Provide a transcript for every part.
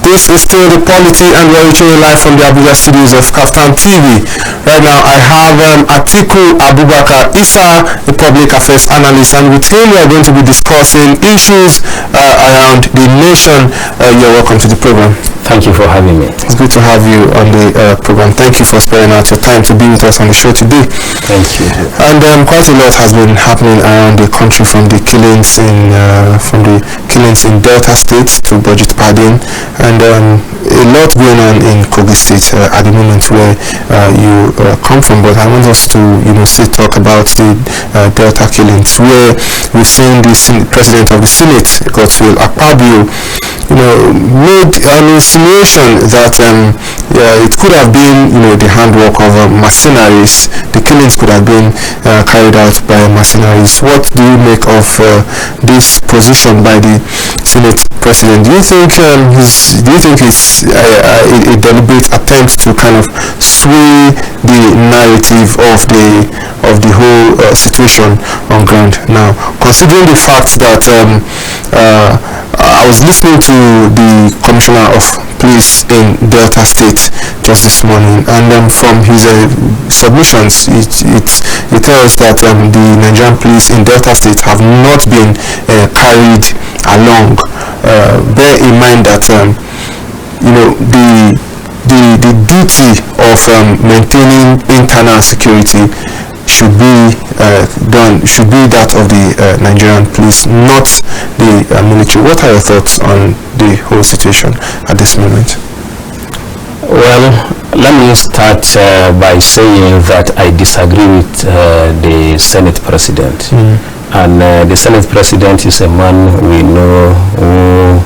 This is still the Polity and we're reaching live from the Abuja studios of Kaftan TV. Right now I have Atiku Abubakar, Isah, the public affairs analyst, and with him we are going to be discussing issues around the nation. You're welcome to the program. Thank you for having me. It's good to have you on the program. Thank you for sparing out your time to be with us on the show today. Thank you. And quite a lot has been happening around the country, from the killings in Delta State to budget padding, and a lot going on in Kogi State at the moment where you come from. But I want us to still talk about the Delta killings, where we've seen the president of the Senate, Godswill Akpabio, made an insinuation that it could have been the handwork of mercenaries. The killings could have been carried out by mercenaries. What do you make of this position by the Senate president? Do you think it's a deliberate attempt to kind of sway the narrative of the whole situation on ground now, considering the fact that I was listening to the commissioner of police in Delta State just this morning, and from his submissions, it tells that the Nigerian police in Delta State have not been carried along. Bear in mind that the duty of maintaining internal security should be that of the Nigerian police, not the military. What are your thoughts on the whole situation at this moment? Well, let me start by saying that I disagree with the Senate President. And the Senate President is a man we know who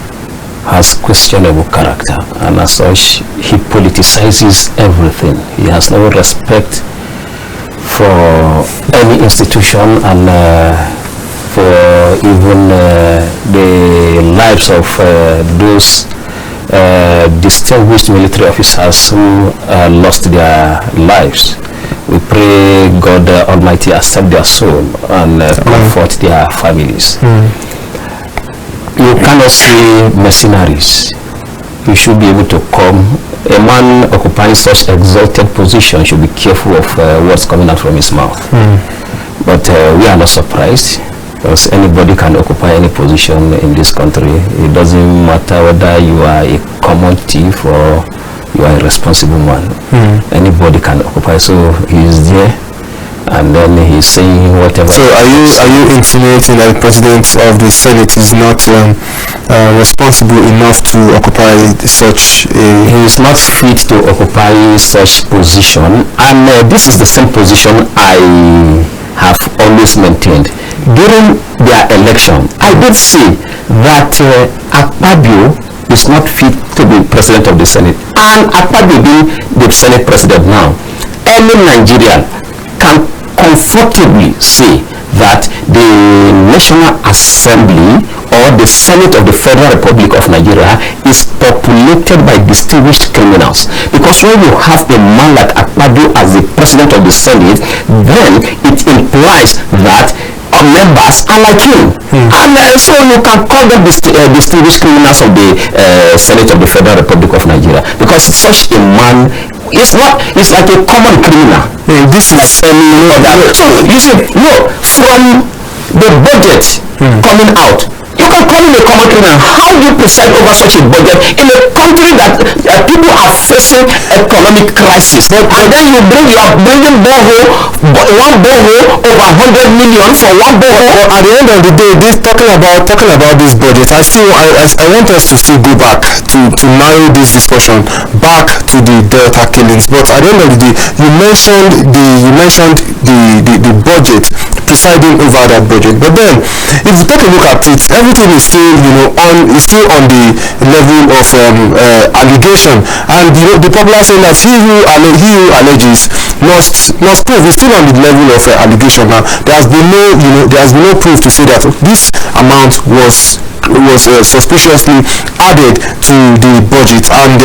has questionable character, and as such he politicizes everything. He has no respect for any institution, and for even the lives of those distinguished military officers who lost their lives. We pray God Almighty accept their soul and comfort their families. You cannot see mercenaries. You should be able to come. A man occupying such exalted position should be careful of what's coming out from his mouth. But we are not surprised, because anybody can occupy any position in this country. It doesn't matter whether you are a common thief or you are a responsible man. Anybody can occupy. So he is there, and then he's saying whatever. So are you insinuating that the president of the Senate is not responsible enough to occupy such a... He is not fit to occupy such position, and this is the same position I have always maintained. During their election, I did say that Akpabio is not fit to be president of the Senate, and Akpabio being the Senate president now, any Nigerian can comfortably say that the National Assembly or the Senate of the Federal Republic of Nigeria is populated by distinguished criminals. Because when you have a man like Akpabio as the president of the Senate, then it implies that members are like him. And so you can call them distinguished criminals of the Senate of the Federal Republic of Nigeria, because such a man is like a common criminal. This is so you see, from the budget coming out, you can call him a common criminal. How do you preside over such a budget in a country that people are facing economic crisis? And then you are bringing one borehole over 100 million for one borehole. But at the end of the day, this talking about this budget, I want us to still go back to narrow this discussion back to the Delta killings. But at the end of the day, you mentioned the budget, presiding over that budget. But then, if you take a look at it, everything is still on the level of allegation, and the popular saying that he who alleges must prove. Is still on the level of allegation. Now there has been no proof to say that this amount was suspiciously added to the budget, and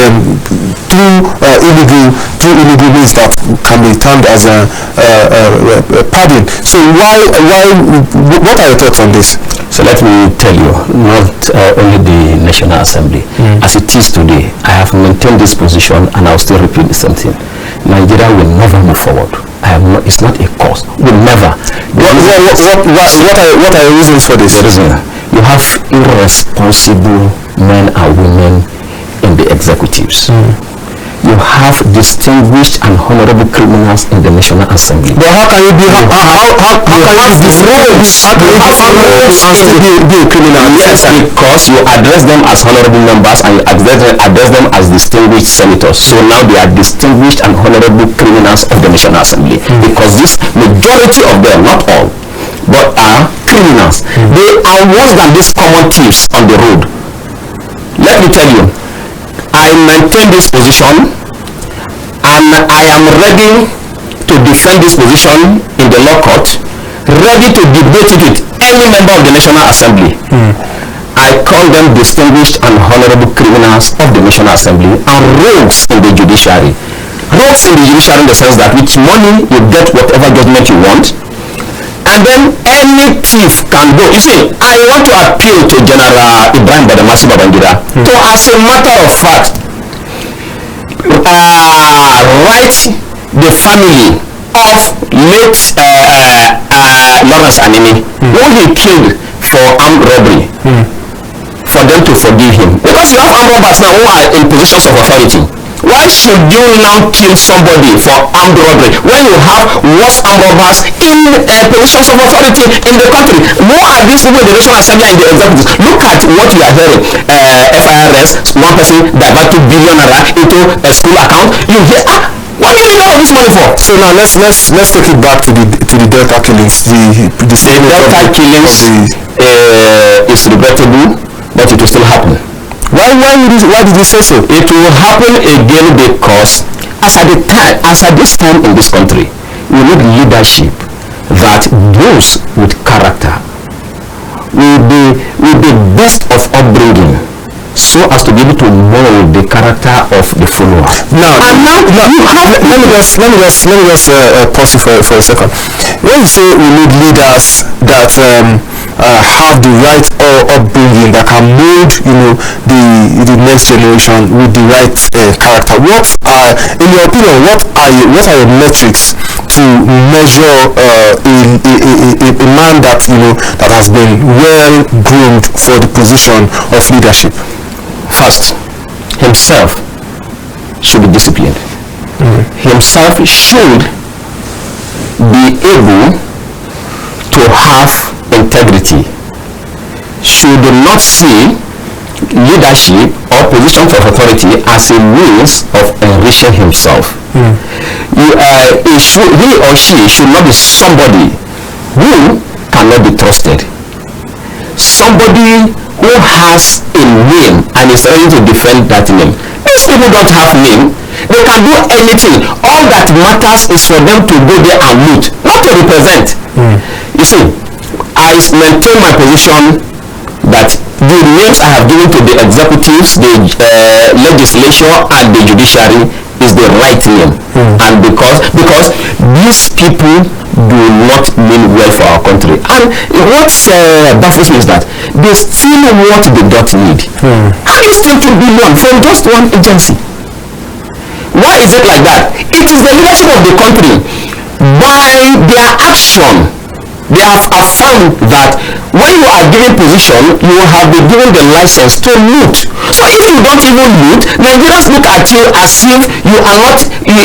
through illegal means that can be termed as a padding. So what are your thoughts on this? So let me tell you, not only the National Assembly, as it is today, I have maintained this position and I'll still repeat the same thing. Nigeria will never move forward. It's not a cause. Will never. What are the reasons for this? You have irresponsible men and women in the executives. You have distinguished and honorable criminals in the National Assembly. But how can you be a criminal? Yes, because you address them as honorable members and you address them as distinguished senators. So now they are distinguished and honorable criminals of the National Assembly, because this majority of them, not all, but are criminals. They are worse than these common thieves on the road. Let me tell you, I maintain this position and I am ready to defend this position in the law court, ready to debate it with any member of the National Assembly. I call them distinguished and honorable criminals of the National Assembly and rogues in the judiciary. Rogues in the judiciary in the sense that with money you get whatever judgment you want, and then any thief can go. You see, I want to appeal to General Ibrahim Badamasi Babangida to, as a matter of fact, write the family of late Lawrence Adeniyi, who he killed for armed robbery, for them to forgive him. Because you have armed robbers now who are in positions of authority. Why should you now kill somebody for armed robbery when you have worse armed robbers in positions of authority in the country? Who are these people in the National Assembly and the executives? Look at what you are hearing. FIRS, one person divert $2 billion into a school account. You hear, what do you need all this money for? So now let's take it back to the Delta killings. The Delta killings is regrettable, but it will still happen. Why did you say so? It will happen again because as at this time in this country, we need leadership that those with character will be best of upbringing, so as to be able to mold the character of the follower. Now let me just pause you for a second. When you say we need leaders that have the right upbringing, that can mold, the next generation with the right character, in your opinion, what are your metrics to measure a man that that has been well groomed for the position of leadership? First, himself should be disciplined. Himself should be able to have integrity, should not see leadership or position of authority as a means of enriching himself. He or she should not be somebody who cannot be trusted, somebody who has a name and is ready to defend that name. These people don't have name. They can do anything. All that matters is for them to go there and loot, not to represent. You see, I maintain my position that the names I have given to the executives, the legislature and the judiciary is the right name. And because these people do not mean well for our country. And what baffles me is that they still what they don't need. How do you still 2 billion from just one agency? Why is it like that? It is the leadership of the country. By their action, they have affirmed that when you are given position, you have been given the license to loot. So if you don't even loot, Nigerians look at you as if you are not,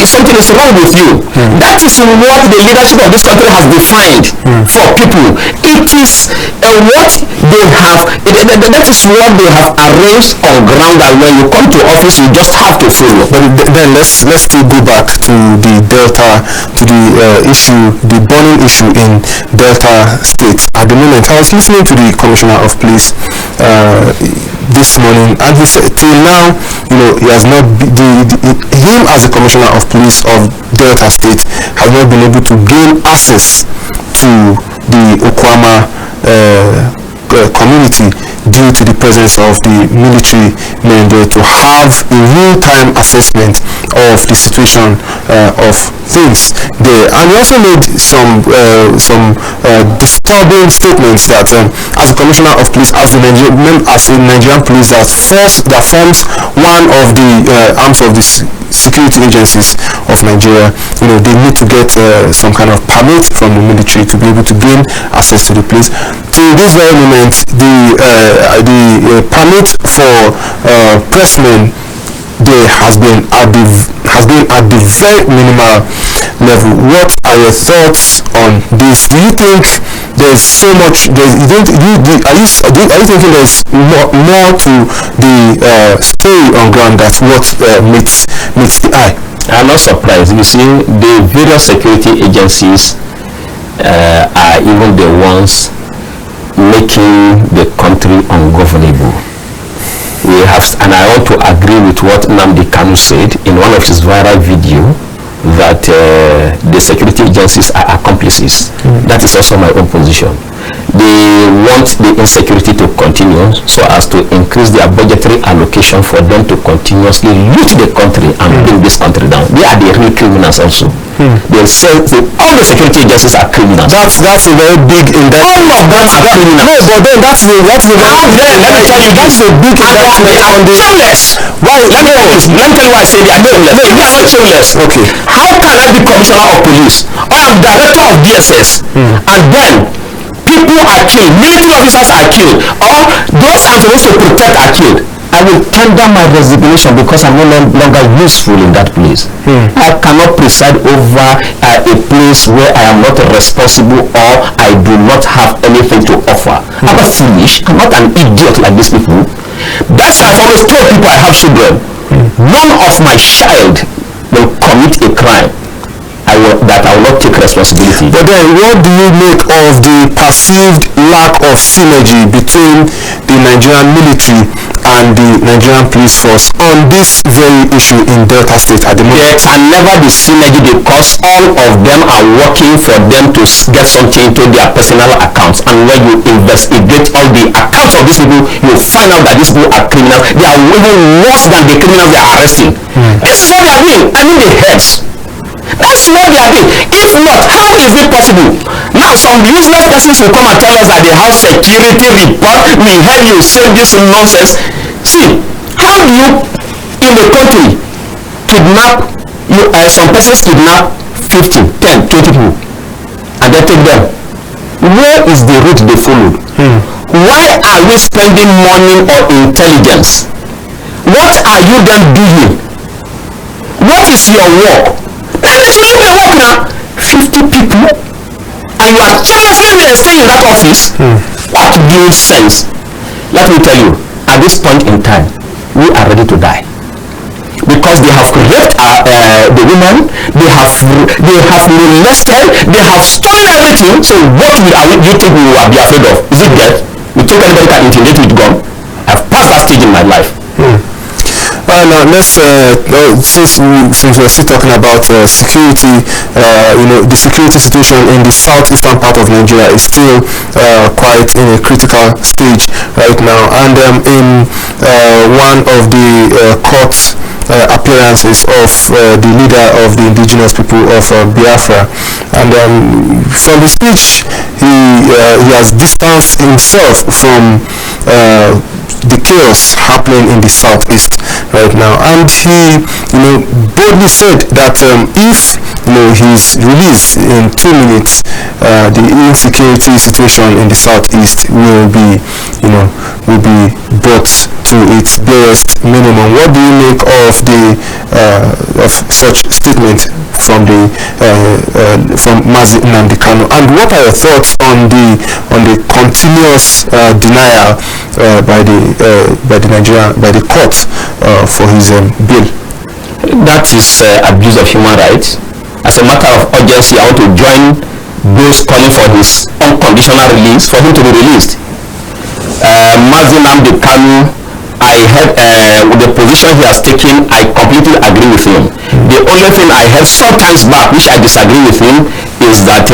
something is wrong with you. That is what the leadership of this country has defined for people. It is what they have, that is what they have arranged on ground, that when you come to office, you just have to follow. But then let's still go back to the Delta, to the issue, the burning issue in Delta State. At the moment, I was listening to the Commissioner of Police this morning, and he said till now, he has not him as the Commissioner of Police of Delta State has not been able to gain access to the Okwama community due to the presence of the military men there to have a real-time assessment of the situation of things there. And he also made some disturbing statements that as a commissioner of police, as a Nigerian police that forms one of the arms of the security agencies of Nigeria, they need to get some kind of permit from the military to be able to gain access to the place. Till this very moment, the permit for pressmen there has been at the very minimal level. What are your thoughts on this? Do you think there's so much? Are you thinking there's more to the story on ground that's what meets the eye? I'm not surprised. You see, the various security agencies are even the ones making the country ungovernable. We have, and I want to agree with what Nnamdi Kanu said in one of his viral video, that the security agencies are accomplices. That is also my own position. They want the insecurity to continue so as to increase their budgetary allocation for them to continuously loot the country and bring this country down. They are the real criminals also. They say all the security agencies are criminals. That's a very big indictment. All of them are criminals. No, but then that's a big indictment on the shameless. Why? Let me tell you why I say they are shameless. They are not shameless. Okay. How can I be commissioner of police or I'm director of DSS and then people are killed, military officers are killed, or those I'm supposed to protect are killed? I will tender my resignation because I'm no longer useful in that place. I cannot preside over a place where I am not responsible or I do not have anything to offer. I'm not foolish. I'm not an idiot like these people. That's why I've always told people I have children. None of my child will commit a crime that I will not take responsibility. But then what do you make of the perceived lack of synergy between the Nigerian military and the Nigerian police force on this very issue in Delta State at the moment? There can never be synergy because all of them are working for them to get something into their personal accounts, and when you investigate all the accounts of these people, you find out that these people are criminals. They are even worse than the criminals they are arresting. This is what they are doing. I mean the heads. That's what they are doing. If not, how is it possible? Now some useless persons will come and tell us that they have security report. We heard you say this nonsense. See, how do you in the country kidnap some persons kidnap 15, 10, 20 people and they take them? Where is the route they followed? Why are we spending money on intelligence? What are you then doing? What is your work? Let you do the work now. 50 people and you are carelessly staying in that office. What gives sense? Let me tell you, at this point in time, we are ready to die because they have raped the women, they have molested, they have stolen everything. So what do you think we will be afraid of? Is it death? You think anybody can intimidate with gun? I've passed that stage in my life. Now let's since we're still talking about security, the security situation in the southeastern part of Nigeria is still quite in a critical stage right now, and in one of the court appearances of the leader of the indigenous people of Biafra, and from the speech he has distanced himself from the chaos happening in the southeast right now, and he boldly said that if he's released in 2 minutes, the insecurity situation in the southeast will be brought to its barest minimum. What do you make of of such statement from Mazi Nnamdi Kanu, and what are your thoughts on the continuous denial by the court for his bill? That is abuse of human rights. As a matter of urgency, I want to join those calling for his unconditional release, for him to be released. Mazi Nnamdi Kanu, I heard with the position he has taken, I completely agree with him. The only thing I heard sometimes back, which I disagree with him, is that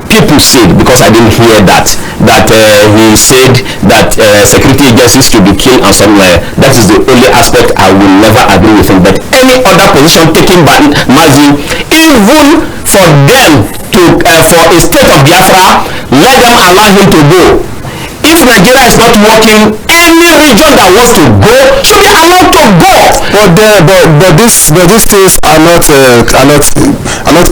people said, because I didn't hear that he said that security agencies should be killed and somewhere. That is the only aspect I will never agree with him. But any other position taken by Mazi, even for them to for a state of Biafra, let them allow him to go. If Nigeria is not working, any region that wants to go should be allowed to go. But these things are not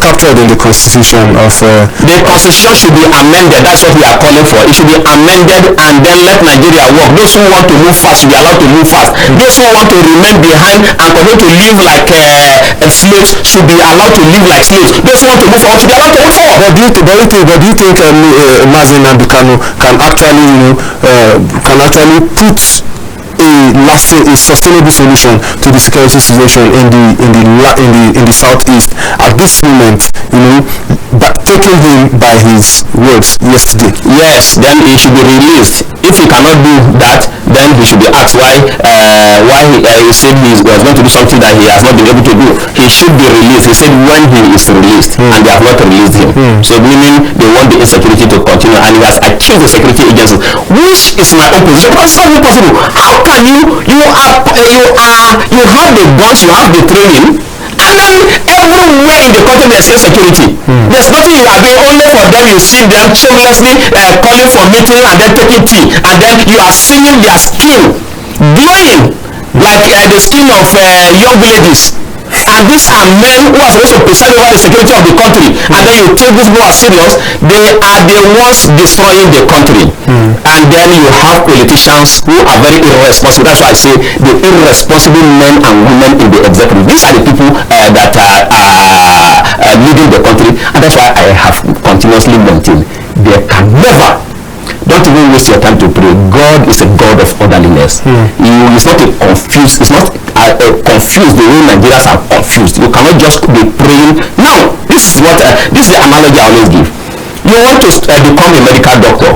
captured in the constitution of. The constitution should be amended. That's what we are calling for. It should be amended and then let Nigeria work. Those who want to move fast should be allowed to move fast. Those who want to remain behind and continue to live like slaves should be allowed to live like slaves. Those who want to move forward should be allowed to move forward. But do you think Mazi Nnamdi Kanu can actually put a sustainable solution to the security situation in the southeast at this moment, but taking him by his words yesterday? Yes, then he should be released. If he cannot do that, then he should be asked why he said he was going to do something that he has not been able to do. He should be released. He said when he is released, and they have not released him. So meaning they want the insecurity to continue, and he has achieved the security agencies, which is my own position. Because it's not possible. How can you have the guns, you have the training, and then everywhere in the country there's insecurity. There's nothing you are doing, only for them you see them shamelessly calling for meeting and then taking tea, and then you are seeing their skin glowing like the skin of young ladies. And these are men who are supposed to preside over the security of the country, and then you take these people as serious. They are the ones destroying the country. And then you have politicians who are very irresponsible. That's why I say the irresponsible men and women in the executive. These are the people that are leading the country, and that's why I have continuously maintained they can never. Don't even waste your time to pray. God is a God of orderliness. He is not confused. It's not confused the way Nigerians are confused. You cannot just be praying. Now, this is the analogy I always give. You want to become a medical doctor.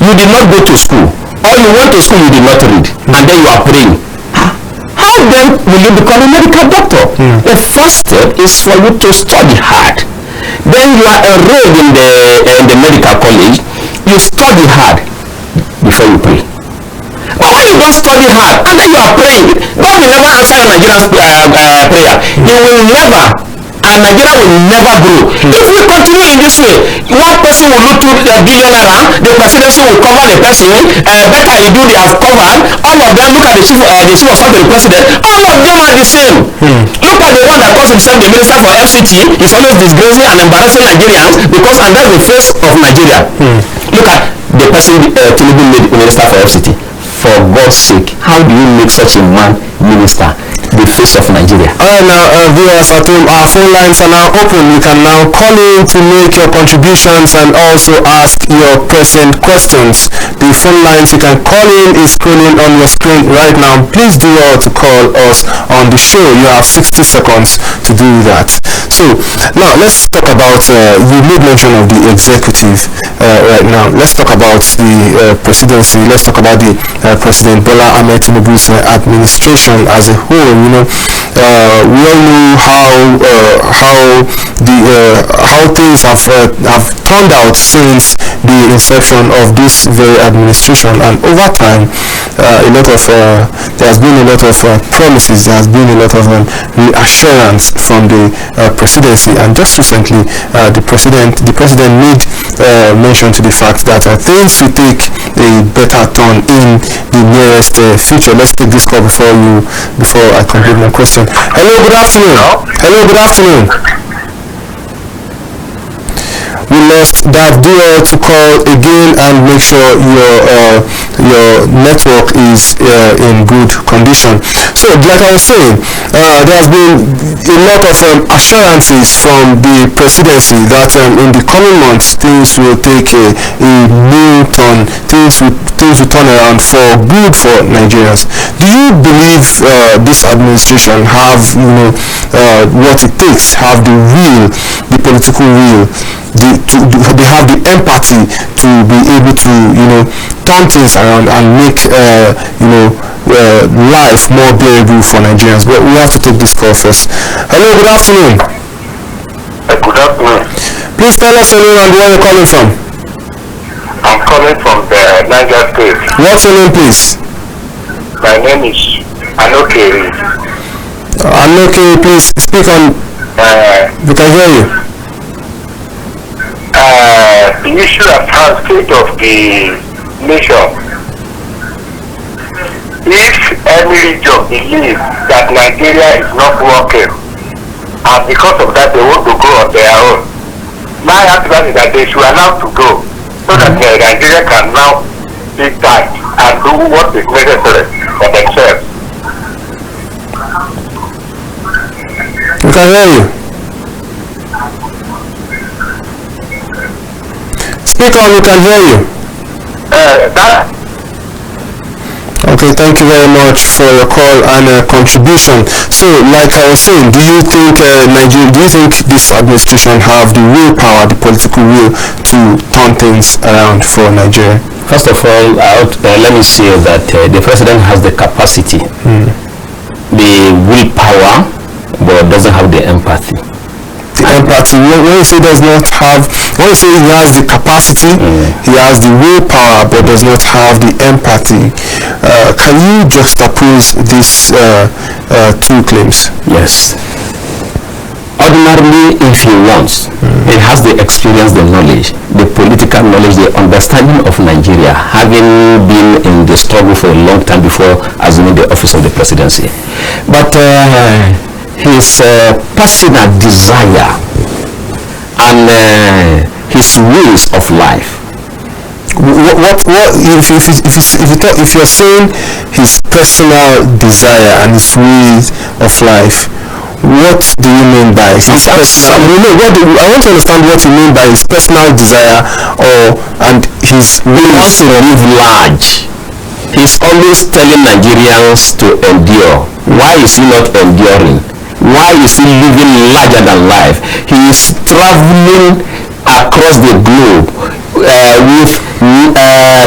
You did not go to school, or you went to school, you did not read, and then you are praying. How then will you become a medical doctor? The first step is for you to study hard. Then you are enrolled in the medical college. You study hard before you pray. But when you don't study hard and then you are praying, God will never answer your Nigerian's prayer. He will never, and Nigeria will never grow. If we continue in this way, one person will look to a billion naira, the presidency will cover the person, better you do, they have covered. All of them, look at the chief of staff to the president, all of them are the same. Look at the one that calls himself the minister for FCT. He's always disgracing and embarrassing Nigerians, because and that's the face of Nigeria. Look at the person Tinubu made minister for FCT. For God's sake, how do you make such a man minister? The face of Nigeria. Alright, now viewers at home, our phone lines are now open. You can now call in to make your contributions and also ask your present questions. The phone lines you can call in is scrolling on your screen right now. Please do well to call us on the show. You have 60 seconds to do that. So now let's talk about you made mention of the executive right now. Let's talk about the presidency. Let's talk about the President Bola Ahmed Tinubu's administration as a whole. We all know how things have turned out since the inception of this very administration, and over time there has been a lot of promises. There has been a lot of reassurance from the presidency, and just recently the president made mention to the fact that things will take a better turn in the nearest future. Let's take this call before I complete my question. Hello, good afternoon. Hello, good afternoon. We lost that. Do to call again and make sure your network is in good condition. So, like I was saying, there has been a lot of assurances from the presidency that in the coming months things will take a new turn. Things will turn around for good for Nigerians. Do you believe this administration have what it takes, have the will, the political will? They have the empathy to be able to turn things around and make life more bearable for Nigerians? But we have to take this call first. Hello, good afternoon. Good afternoon. Please tell us your name and where you're calling from. I'm calling from the Niger State. What's your name, please? My name is Anoke. Anoke, please speak on. We can hear you. The issue of the state of the nation. If any region believes that Nigeria is not working, and because of that they want to go on their own, my advice is that they should allow to go, so that Nigeria can now take time and do what is necessary for themselves. We can hear you. Speak on, we can hear you. Okay, thank you very much for your call and contribution. So, like I was saying, do you think this administration have the willpower, the political will to turn things around for Nigeria? First of all, let me say that the president has the capacity, the willpower, but doesn't have the empathy. The empathy. When you say does not have, when you say he has the capacity, he has the willpower, but does not have the empathy. Can you juxtapose these two claims? Yes. Ordinarily, if he wants, he has the experience, the knowledge, the political knowledge, the understanding of Nigeria, having been in the struggle for a long time before assuming the office of the presidency. But his personal desire and his ways of life. If you're saying his personal desire and his ways of life, what do you mean by his personal? I want to understand what you mean by his personal desire and his ways to live large. He's always telling Nigerians to endure. Why is he not enduring? Why is he living larger than life? He is traveling across the globe with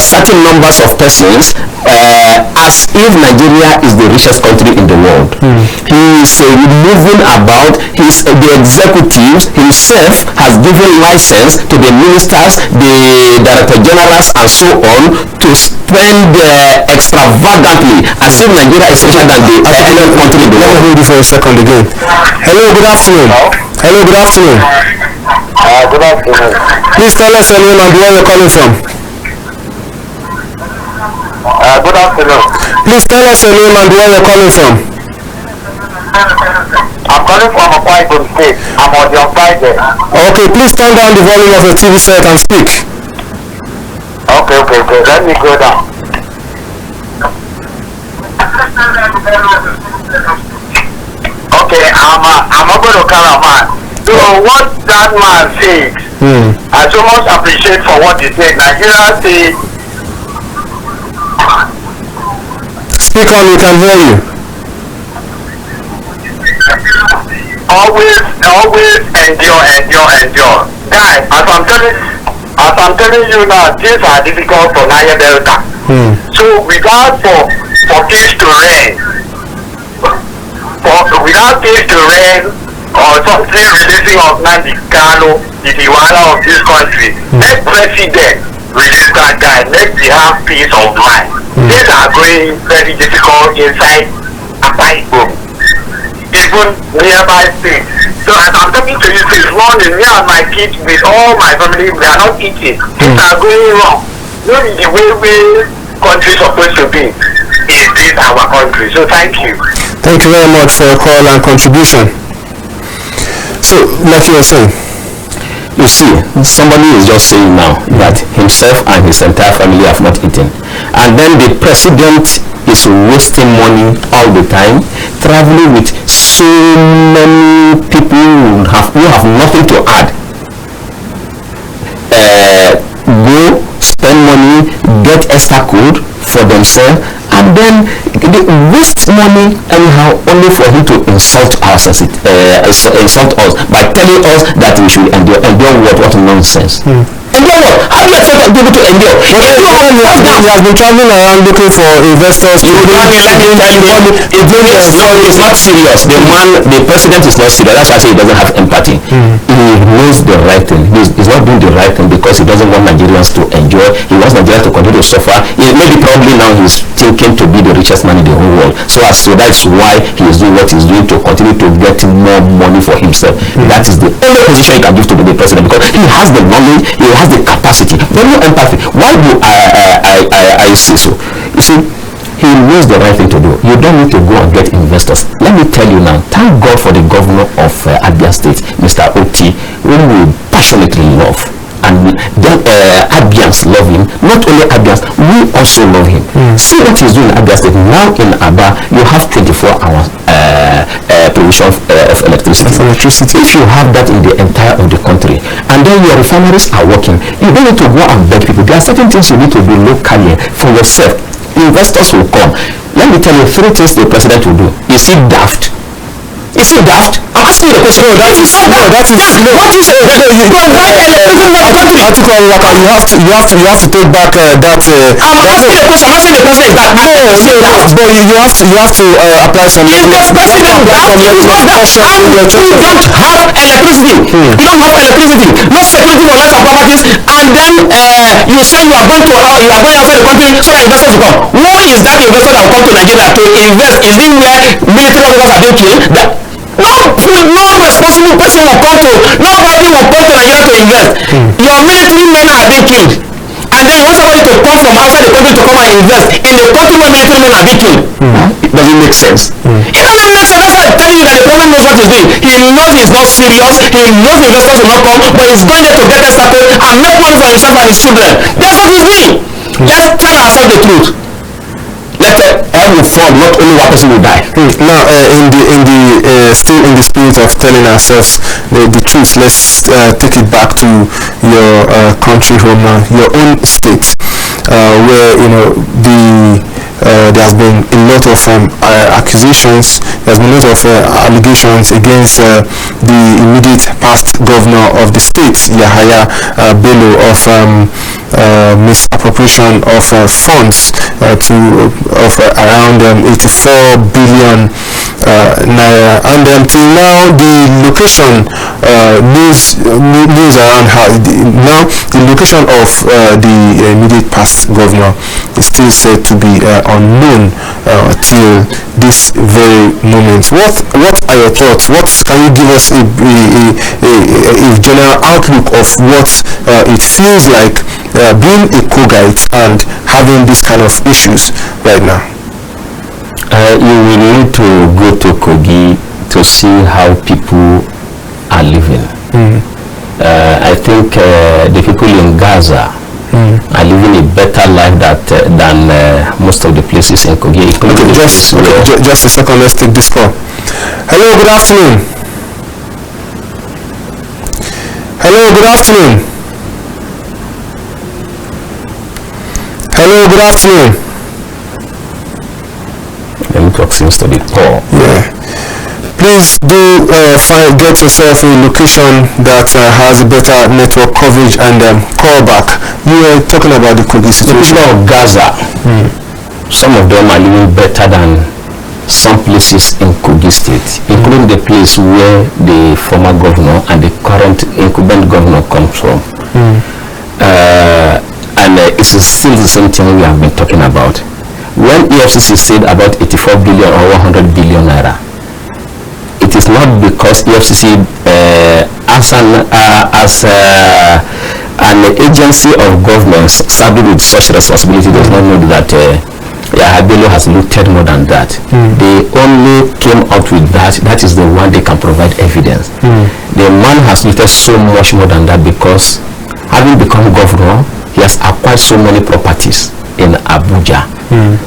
certain numbers of persons as if Nigeria is the richest country in the world. He is moving about. The executives himself has given license to the ministers, the director generals, and so on to spend extravagantly as if Nigeria is richer than the other country in the world. Let me hold you for a second again. Hello, good afternoon. Hello, good afternoon. Good afternoon. Please tell us your name and where you're calling from. Good afternoon. Please tell us your name and where you're calling from. I'm calling from a Akwa State. I'm on your Friday. Okay, please turn down the volume of your TV set and speak. Okay. Let me go down. Okay, I'm a good man. So what that man said, I so much appreciate for what he said. Nigeria said. Speak on, we can hear you. Always endure. Guys, as I'm telling you now, things are difficult for Niger Delta. So without for things to rain, or something releasing of Nandi Kano, the Diwala of this country, let president release that guy, let me have peace of mind. Things are going very difficult inside Akwa Ibom, even nearby states. So as I'm talking to you this morning, me and my kids with all my family, we are not eating. Things are going wrong. Not the way country is supposed to be. Is this our country? So thank you. Thank you very much for your call and contribution. So, like you were saying, you see, somebody is just saying now that himself and his entire family have not eaten, and then the president is wasting money all the time, traveling with so many people who have nothing to add. Go spend money, get extra code for themselves, and then they waste money anyhow only for him to insult us by telling us that we should endure what nonsense. Endure what? How do you expect people to endure? He has been traveling around looking for investors. Let me tell you, it's not serious. The president is not serious. That's why I say he doesn't have empathy. He knows the right thing. He's not doing the right thing because he doesn't want Nigerians to enjoy. He wants Nigerians to continue to suffer. Maybe probably now he's thinking to be the richest man in the whole world. So that's why he is doing what he's doing, to continue to get more money for himself. That is the only position he can give to the president, because he has the knowledge, he has the capacity, but no empathy. Why do I say so? You see, he knows the right thing to do. You don't need to go and get investors. Let me tell you now, thank God for the governor of Abia State, Mr. Oti, whom we passionately love. And then Abians love him. Not only Abians, we also love him. See what he's doing in Abia State. Now in Aba, you have 24 hours provision of electricity. If you have that in the entire of the country, and then your refineries are working, you don't need to go and beg people. There are certain things you need to do locally for yourself. Investors will come. Let me tell you 3 things the president will do. Is he daft? Is he daft? I'm asking you a question. No, that is so daft. What is provide electricity in the country? Atiku Abubakar, you have to take back that. I'm asking the question. I'm not saying the president is daft. But you have to apply some. Is the president daft? You don't have electricity. You don't have electricity. No security for lives and properties. And then you say you are going outside the country so that investors will come. Who is that investor that will come to Nigeria to invest? Is it where military officers are being killed? No responsible person will come to, nobody will come to Nigeria to invest. Your military men are being killed. And then you want somebody to come from outside the country to come and invest in the country where military men are being killed. Does it make sense? It doesn't make sense. That's why I'm telling you that the president knows what he's doing. He knows he's not serious. He knows investors will not come, but he's going there to get started and make money for himself and his children. That's what he's doing. Let's tell ourselves the truth. Let all will fall, not only one person will die. Now, still in the spirit of telling ourselves the truth, let's take it back to your country home now, your own state, where there has been a lot of accusations, there's been a lot of allegations against the immediate past governor of the state, Yahaya Bello, of misappropriation of funds of around 84 billion naira, and until now the location news around how now the location of the immediate past governor is still said to be unknown till this very moment. What are your thoughts? What can you give us a general outlook of what it feels like being a Kogite and having this kind of issues right now? You will need to go to Kogi to see how people are living. I think the people in Gaza are living a better life than most of the places in Kogi. Just a second, let's take this call. Hello, good afternoon. Hello, good afternoon. Hello, good afternoon. The network seems to be poor. Yeah. Please do get yourself a location that has a better network coverage and call back. You were talking about the Kogi situation. The people of Gaza, some of them are living better than some places in Kogi State, including the place where the former governor and the current incumbent governor comes from. And it's still the same thing we have been talking about. When EFCC said about 84 billion or 100 billion naira, it is not because EFCC as an agency of government saddled with such responsibility does not know that Yahaya Bello has looted more than that. They only came out with that. That is the one they can provide evidence. The man has looted so much more than that because having become governor, he has acquired so many properties in Abuja.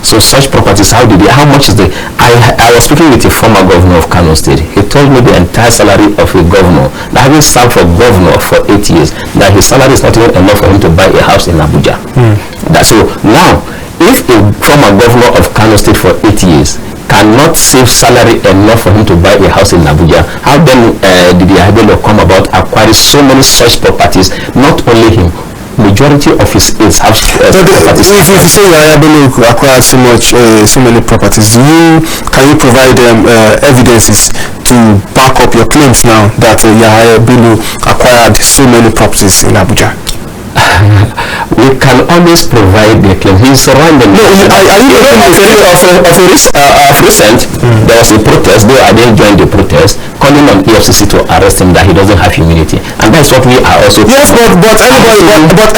So such properties, how much is the, I was speaking with a former governor of Kano State. He told me the entire salary of a governor, that having served for governor for 8 years, that his salary is not even enough for him to buy a house in Abuja. So now, if a former governor of Kano State for 8 years cannot save salary enough for him to buy a house in Abuja, how then did Yahaya Bello come about acquiring so many such properties? Not only him, majority of his aides have properties. If you say Yahaya Bello acquired so many properties, can you provide evidences to back up your claims now that Yahaya Bello acquired so many properties in Abuja? We can always provide the claim. He's surrounded. No, are you recent? There was a protest, though I didn't join the protest, calling on EFCC to arrest him that he doesn't have immunity, and that's what we are also. Yes, but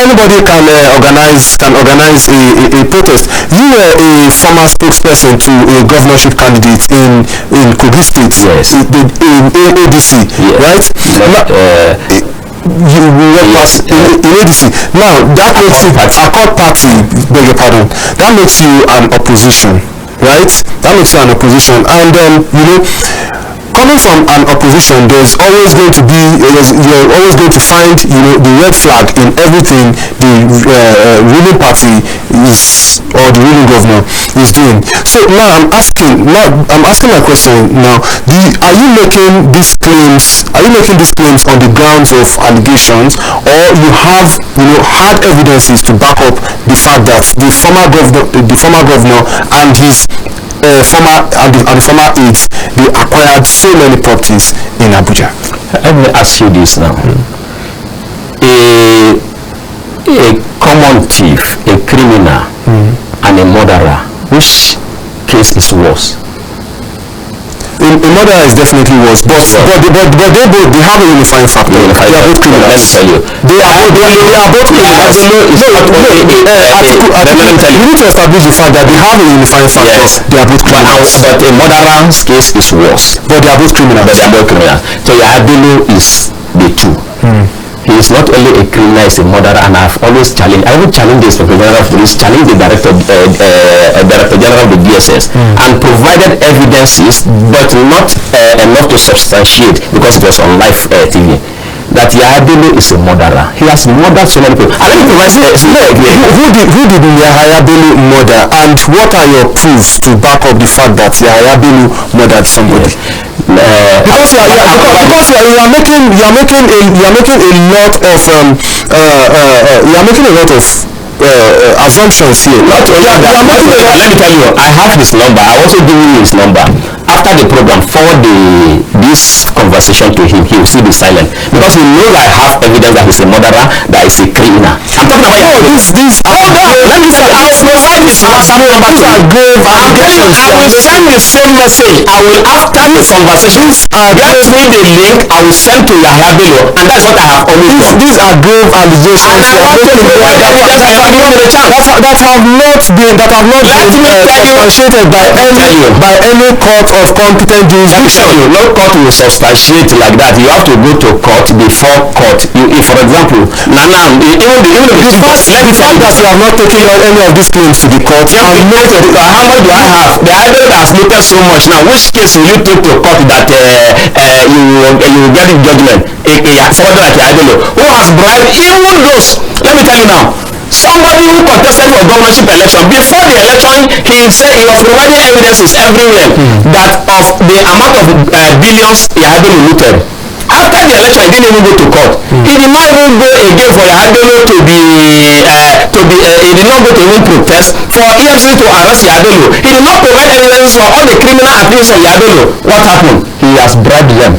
anybody can organize a protest. You were a former spokesperson to a governorship candidate in Kogi State, yes, in ADC, yes, right? You work in ADC. Now that makes you Accord Party, beg your pardon. That makes you an opposition, right? That makes you an opposition, and coming from an opposition, there's always going to be you're always going to find the red flag in everything the ruling party is, or the ruling governor is doing. So now I'm asking my question now. Are you making these claims on the grounds of allegations, or you have hard evidences to back up the fact that the former governor and his former aides, they acquired so many properties in Abuja? Let me ask you this now. A common thief, a criminal, and a murderer, which case is worse? A murderer is definitely worse, but they have a unifying factor. They are both criminals. They are both criminals. You need to establish the fact that they have a unifying factor. Yes. They are both criminals. But a murderer's case is worse. But they are both criminals. So Adeniyi is the two. He is not only a criminal, he's a murderer, and I've always challenged. I would challenge the Inspector General of Police, challenge the Director General of the DSS, and provided evidences, but not enough to substantiate, because it was on live TV, that Adeniyi is a murderer. He has murdered so many people. And let me provide who did Yahaya Bello murder, and what are your proofs to back up the fact that Yahaya Bello murdered somebody? Because you are making a lot of assumptions here. Let me tell you, I have his number. I also give you his number. After the program, forward this conversation to him. He will still be silent, because he knows I have evidence that he's a murderer, that he's a criminal. I'm talking about let me say, I'll provide his number. These are grave allegations. I will send the same message. I will, after the conversation, get me the link. I will send to Yahaya Bello, and that's what I have always done. These are grave allegations. And I want to provide evidence that have not been substantiated by any court of competent jurisdiction. No court will substantiate like that. You have to go to court before court. If, for example, the fact that you have not taken any of these claims to the court, how much do I have? The idol has looted so much now. Which case will you take to court that you will get in judgment? Somebody like Adeniyi, who has bribed even those. Let me tell you now. Somebody who contested for governorship election, before the election, he said he was providing evidences everywhere that of the amount of billions Adeniyi looted. After the election, he didn't even go to court. He did not even go again for Adeniyi he did not go to even protest for EFCC to arrest Adeniyi. He did not provide evidence for all the criminal activities of Adeniyi. What happened? He has bribed them.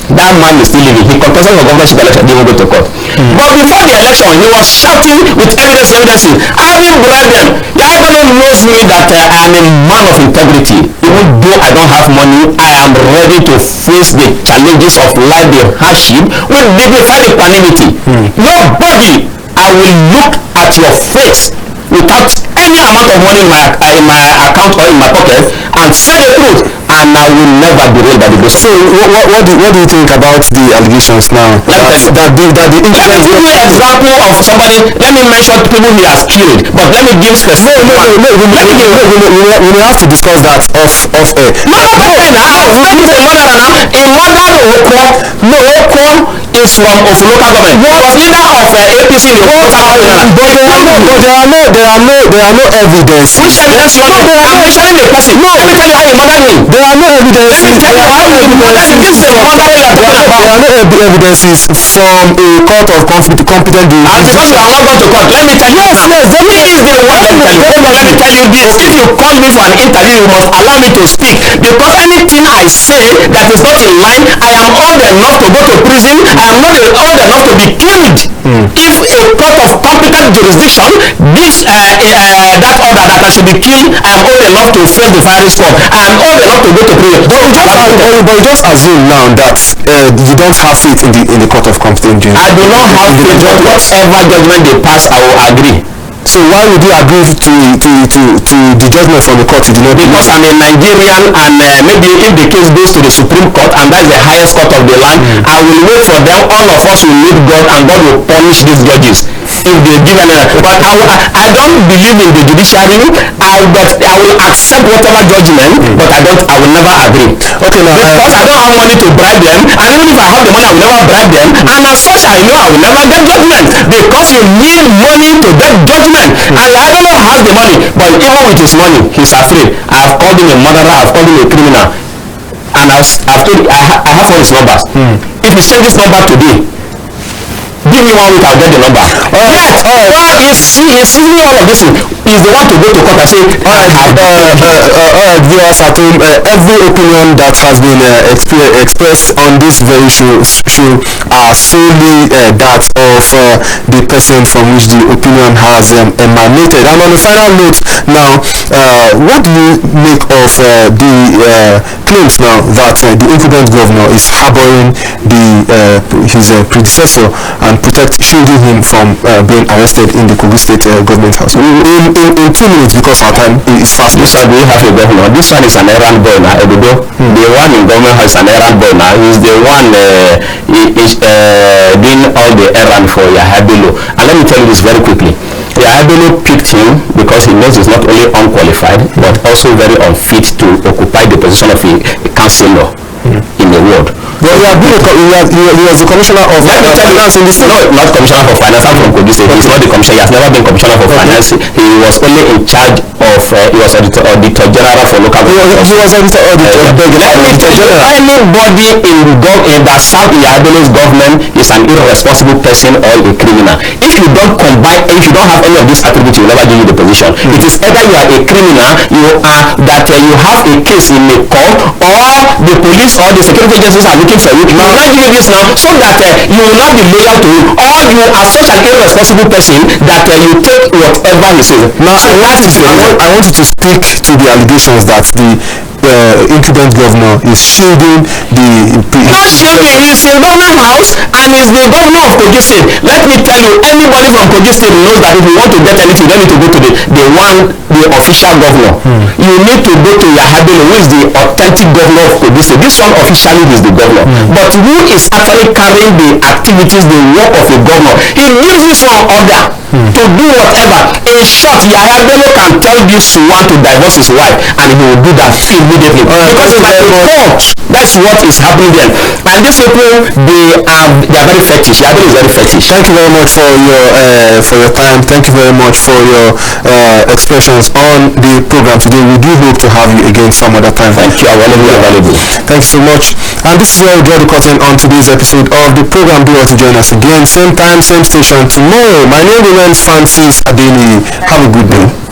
That man is still living. He contested for governorship election, didn't go to court. But before the election, he was shouting with evidences. I will bribe them. Adeniyi knows me that I am a man of integrity. Even though I don't have money, I am ready to face the challenges of life, the hardship, with dignified equanimity. Nobody, I will look at your face without any amount of money in my account or in my pocket and say the truth, and I will never be railed by the grace. So what do you think about the allegations now? Let me give you an example of somebody. Let me mention people he has killed, but let me give specific. We may have to discuss that off air. No, a murderer now. A murdered Okwo. No, Okwo this from of local government. Was leader of APC in the local government. But there are no evidence. Which evidence you want? I'm mentioning the person. No, let me tell you how you murdered him. There are no evidence. Let me tell you how you murdered him. This is the murder we are talking about. There are no evidences from a court of competent jurisdiction. And because you are not going to court, let me tell you. Yes, he is the one. Let me tell you this. If you call me for an interview, you must allow me to speak. Because anything I say that is not in line, I am old enough to go to prison. I am not old enough to be killed. If a court of competent jurisdiction gives that order that I should be killed, I am old enough to face the firing squad. I am old enough to go to prison. But you just assume now that you don't have faith in the court of competent jurisdiction. I do not have faith in whatever judgment they pass. I will agree. So why would you agree to the judgment from the court? You do not because I'm a Nigerian, and maybe if the case goes to the Supreme Court, and that's the highest court of the land, I will wait for them. All of us will meet God, and God will punish these judges if they give an error. But I don't believe in the judiciary. I will accept whatever judgment, but I will never agree. Okay, now because I don't have money to bribe them, and even if I have the money, I will never bribe them. And as such, I know I will never get judgment, because you need money to get judgment. And Adeniyi has the money, but even with his money, he's afraid. I have called him a murderer. I have called him a criminal, and I have all his numbers. If you send this number today, give me 1 week, I'll get the number. He's seeing all of this. He's the one to go to court and say, viewers at home, every opinion that has been expressed on this very show are solely that of the person from which the opinion has emanated. And on the final note now, what do you make of the claims now that the incumbent governor is harboring his predecessor and shielding him from being arrested in the Kogi State government house? In 2 minutes, because our time is fast. This one, we have a governor. This one is an errand boy now. The one in government house is an errand boy now. He's the one doing all the errand for Yahya Bello. And let me tell you this very quickly. Yahya Bello picked him because he knows he's not only unqualified, but also very unfit to occupy the position of a councillor in the world. Well, he was the commissioner of finance in this. No, not commissioner for finance. I'm from Kogi State. He's not the commissioner. He has never been commissioner for finance. He was only in charge of. He was auditor general for local government. He was auditor general. Anybody in that South Yahya government is an irresponsible person or a criminal. If you don't have any of these attributes, he will never give you the position. It is either you are a criminal, you have a case in a court, or the police or the security agencies are looking for you. He will not give you this now, so that you will not be loyal to him, or you are such an irresponsible person that you take whatever he says. Now, so I want you to speak to the allegations that the incumbent governor is shielding not shielding. He's in government house and is the governor of Kogi State. Let me tell you, anybody from Kogi State knows that if you want to get anything, you don't need to go to the official governor. You need to go to Yahya Bello, who is the authentic governor of Kogi State. This one officially is the governor, but who is actually carrying the activities, the work of a governor? He gives this one order to do whatever. In short, Yahya Bello can tell this one to divorce his wife, and he will do that immediately, because it's like a court. That's what is happening there. And these people, they are very fetish. Yahya Bello is very fetish. Thank you very much for your time. Thank you very much for your expressions on the program today. We do hope to have you again some other time. Thank you. Available. Thank you so much. And this is where we draw the curtain on today's episode of the program. Do want to join us again, same time, same station tomorrow. My name remains Francis Adeniyi. Have a good day.